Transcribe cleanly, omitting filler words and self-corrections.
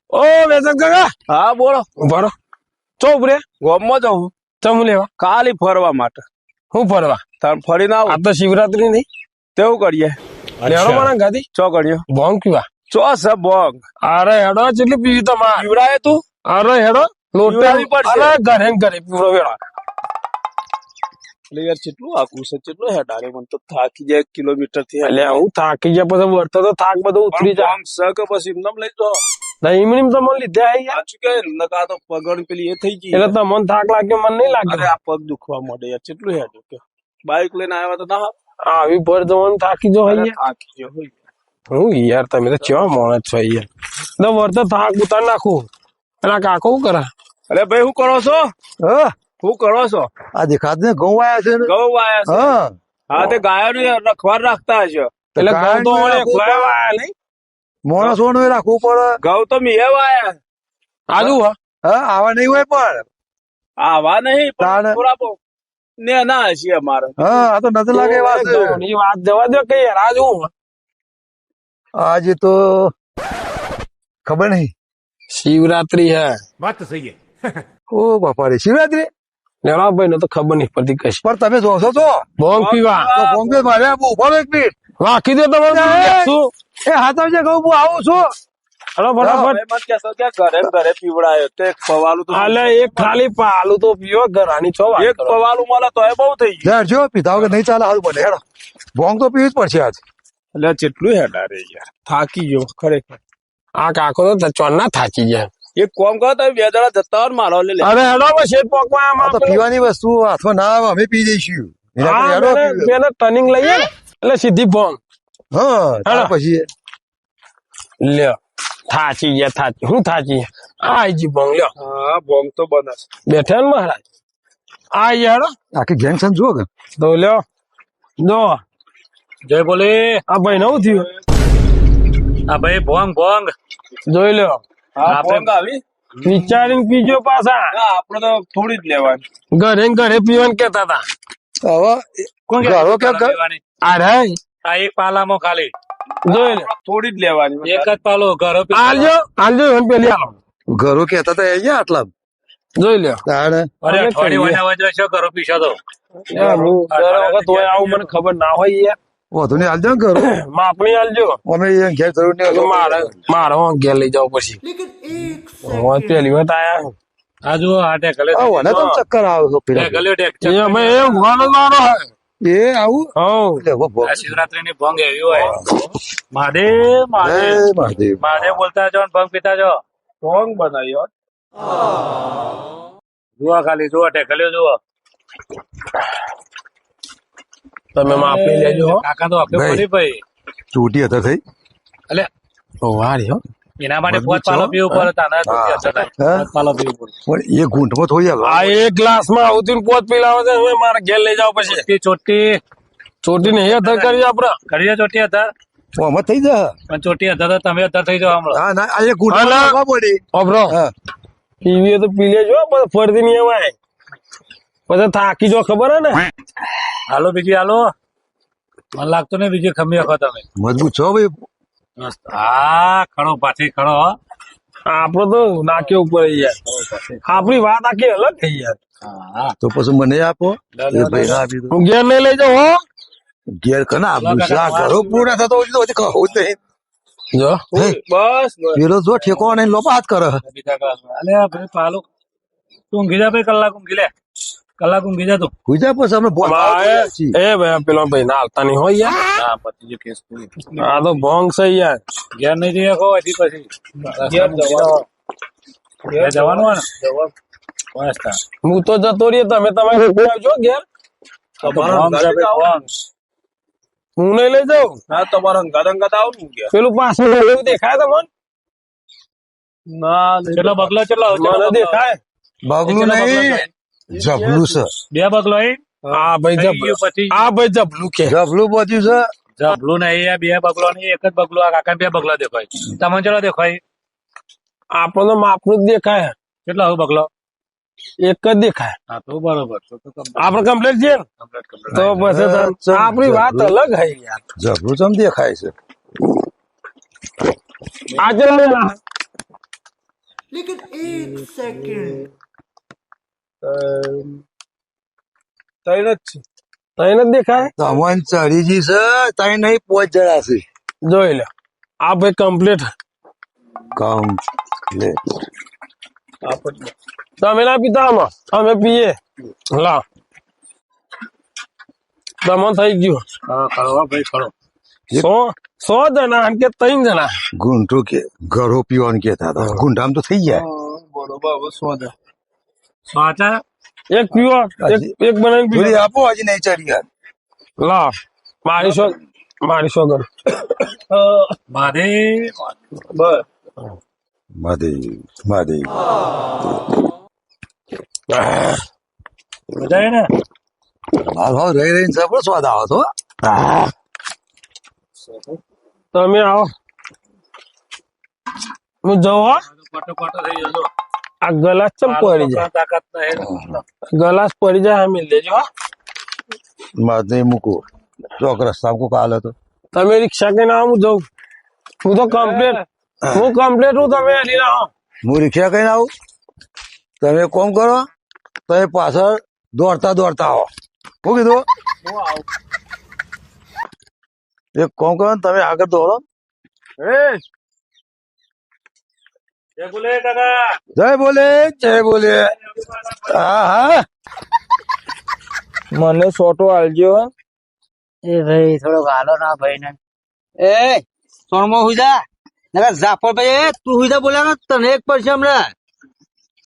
ઓ વેસન કાકા હા બોલો. ઉભા ચો ઉપરે ગોમમાં જવું ચમ લેવા ખાલી ફરવા માટે. હું ફરવા તમે ફરીને આવો આ તો શિવરાત્રી નહીં તેવું કરીએ. લેવડો મને ગાદી ચો કરીએ બોંગ પીવા ચો છે બોંગ અરે હેડો જેટલી પીવી તમારે પીવડાય તું અરે હેડો લોટે પીવડાવવી પડશે. અરે ઘરે ને ઘરે પીવડો વેળા એટલે યાર કેટલું આકું છે કેટલું હેડારે મને તો થાકી જાય 1 કિલોમીટર થી. એટલે હું થાકી ગયા પછી વર્તો તો થાક બધો ઉતરી જાય બોંગ છે કે પછી એમને લઈ જો ઈમની તો મને લીધે આવી યાર સાચું કે નકા તો પગડ પેલી એ થઈ ગઈ. એટલે તમને થાક લાગ્યો મને નહીં અરે લાગ્યો આ પગ દુખવા માંડે યાર કેટલું હેડું કે બાઈક લઈને આવ્યા તો ના આવી ભર જવાનું થાકી જો અરે અહીંયા થાકી ગયો હોય. હું યાર તમે તો કેવા માણસ છો યાર તો વર્તો થાક ઉતાર નાખું અને આ કાકો શું કરે અરે ભાઈ શું કરો છો હા શું કરો છો? આ દેખાત ને ઘઉં આયા છે ને ઘઉં વાયા છે. હા હા તે ગાયો રખવાડ રાખતા હશે. એટલે ઘઉં તો ગાયનું વળે રાખવું ખોયા પડે. વાયા નહીં માણસોનું એ રાખવું પડે ઘઉં તો મીએ વાયા આજુ હા હા આવા નહીં હોય પણ આવા નહીં પણ તાણે. થોડા બહુ ને ના હશે અમારે. હા આ તો નજર લાગે એવા છે ઘઉંની વાત જવા દો કે યાર આજુ આજે તો ખબર નહીં શિવરાત્રી હે बात तो सही है। ઓ બાપા રે શિવરાત્રી લેવા ભાઈ ને તો ખબર નહીં પડતી કઈ પણ તમે જોશો તો બોંગ પીવા તો બોમ્બે મારે આવું ઉભો રહો એક મિનિટ વાકી દે તમે શું એ હાથ આવજે ઘઉં હું આવું છું હલો હવે ફટાફટ મત કહેશો કે ઘરે ને ઘરે પીવડાયો તે એક પવાલું તો આલે એક ખાલી પાલું તો પીવો ઘરાની છો વાત એક કરો. પવાલું મળે તો એ બહુ થઈ ગયું. યાર જો પીધા વગર નહીં ચાલે હાલ બને હેડો બોંગ તો પીવી જ પડશે આજ એટલે કેટલું હેડા રે યાર થાકી ગયો ખરેખર. આ કાકો તો ચોન ના થાચી જાય એક કોમ કરો તમે 2 જણા જતા હોય ને મારો લઈ લે. અરે હેડો બસ શેર પોકવા આ તો પીવાની વસ્તુ હાથમાં ના આવે અમે પી જઈશું એના પર હેડો પીવે. તેને ટર્નિંગ લઈએ ને એટલે સીધી બોંગ હા ત્યાર હેડો. પછી લ્યો થાચી ગયા થાચી હું થાચી આઈ જી બોંગ લ્યો હા બોમ્બ તો બને છે. બેઠા ને મહારાજ આ હેડો આખી ગેંગ છે ને જુઓ કે તો લ્યો દો जय बोले। આ ભાઈ નવું થયું हाँ भाई भोंग भोंग। જોઈ લ્યો હા આપણે- બોમ્બ આવી. વિચારીને પીજો પાછા ના આપણે તો થોડી જ લેવાની. ઘરે ને ઘરે પીવાનું કેતા હતા હવે कौन घरों क्या कर- આ રે आ एक पाला मो खाली જોઈ લે થોડી જ લેવાની. एक ज पालो घरों पे આલજો આલજો એને પેલી આલો ઘરો કેતા હતા અહીંયા આટલા જોઈ લ્યો તાણે अरे अरे थोड़ी कहिए। वजह वजह से घरों पीछा दो યાર, હું દર વખત હોય આવું મને ખબર ના હોય યાર વધુ નહીં હાલ દો ને ઘરો માપણી આલજો અમે અહીંયા ઘેર જરૂર નહીં તો મારે હું ઘેર લઈ જાવ પછી હું પેલી વખત આયા आज वो आटे गले મને તો ચક્કર આવે છે પેલા गले टेक એ અમે એ ઊંઘવાનો મારો હે એ આવું હઉ એટલે ઉભો ભો. शिवरात्रि ने भोंग एवी होय महादेव महादेव જય મહાદેવ महादेव बोलता जो भोंग पीता जो સ્ટ્રોંગ બનાવી હો. जुआ खाली जुआ टेकले जुआ તમે માપણી લેજો હો કાકા તો આપણે ભાઈ. પડી ભાઈ ચૂંટી હતા થઈ એટલે ઓ વારી હો એના માટે મજબૂત પોત પાલો છો? પીવું પડે તાના તો હા. અસર થાય. હા. પોત પાલો પીવું પડે પણ એ ઘૂંટમાં થોડી હાલો આ એક ગ્લાસ માં આવતી પોત પીલાવે છે હવે મારે ઘેર લઈ જાવ પછી ચોટી ચોટી ચોટી ને અધર કરી આપડે કરીએ ચોટી હતા આમાં થઈ જાય પણ ચોટી હતા તો તમે હતા થઈ જાઓ હમણાં હા ના આ એ ઘૂંટમાં હાલા. નાખવા પડી ઓબરો હા પીવી હોય તો પી લેજો પણ ફરતી નહીં અવાય પછી થાકી જો ખબર હે ને હાલો બીજી હાલો મને લાગતું નહીં બીજી ખમી આખો તમે મજબૂત છો ભાઈ મસ્ત હા ખડો પાછી ખડો હો. આપડે તો નાકે ઉપર યાર આપણી વાત આખી અલગ થઈ યાર હા તો પછી મને આપો એ ભાઈ ના આપી દો હું ઘેર નહીં લઈ જાઉં હો ઘેર કના આપું છે આ ઘરો પૂરા થતો હોય તો હજી કહું જ નહીં જો બસ પેલો જો ઠેકો નહીં લોપા હાથ કરે બીજા ક્લાસમાં અલે ભાઈ પાલો તું ઊંઘી જા ભાઈ કલાક ઊંઘી લે કલાક ઊંઘી જા તું ગુજા પછી અમે એ ભાઈ પેલો ભાઈ ના હાલતા નહીં હોય યાર ના પતિ જો કેસ પૂરી આ તો ભોંગ છે યાર ઘેર નહીં જઈએ કહો હજી પછી ઘેર જવાનું. ઘેર જવાનું હોય ને બસ તાર. હું તો જતો રહીએ તમે તમારે ઘરે આવજો ઘેર ભોંગ છે ભાઈ, ભોંગ. હું નહીં લઈ જાઉં ના તમારા અંગાત આવું ને કે પેલું પાછળ એવું દેખાય તમને ના ચલો બગલો ચલો મને દેખાય બગલું નહીં જબલું છે બે બગલો અહીં આ ભાઈ થઈ જબલું ગયું પછી આ ભાઈ જબલું કે જબલું પહોંચ્યું છે જબલું નહીં બે બગલો નહીં એક જ બગલો આ કાકા બે બગલા દેખાય તમને ચલો દેખાય આપણને માપનું જ દેખાય કેટલો હવે બગલો એક જ દેખાય હા તો બરોબર તો complete. આપડે કમ્પ્લીટ છે ને Complete, complete. તો પછી આપણી વાત અલગ હે યાર જબલું ચમ દેખાય છે આજે ત્રણ જ છે. તઈ નથી દેખાય તમન ચડીજી છે તઈ નહીં પોચ જણા છે જોઈ લે આ ભાઈ કમ્પ્લીટ કમ્પ્લીટ આપણે તમે ના પીતા આમાં અમે પીએ લાવ તમને થઈ ગયું કરો ભાઈ કરો 100 જણા અને કે 3 જણા ગુંઠો કે ઘરો પીવાનું કેતા હતા ગુંઠામ તો થઈ ગયા બરોબર હવે સોદા સાચા એક પીવો એક બનાવીને પીવો થોડી આપો હજી નહીં ચડી યાર લાવ મારી સો કર મારે બસ માધી માધી મજા આવે ને હાલ હાલ રહી રહીને સબરો સ્વાદ આવો તો તમે આવો હું જઉં હો પાટો પાટો થઈ જશો આ ગલાસ ચમ પડી જાય તાકાત નહીં ગલાસ પડી જાય અમે લેજો હો. માધી મૂકો ચોક રસ્તા કોક હાલ હતો તમે રિક્ષા કઈ ના હું જઉં હું તો કમ્પ્લેટ હું તમે હલી ના હું રિક્ષા કઈને આવું તમે કોમ કરો તમે પાછળ દોડતા દોડતા આવો શું કીધું એક કોમ કરો ને તમે આગળ દોડો જય બોલે કાકા જય બોલે હા હા મને સોટો આલજો એ ભાઈ થોડો ગાલો ના ભાઈ ને એ સોણમાં હુઈ જા નકર જાફર ભાઈ તું હુઈ જા બોલ્યા તને એક પડશે હમણાં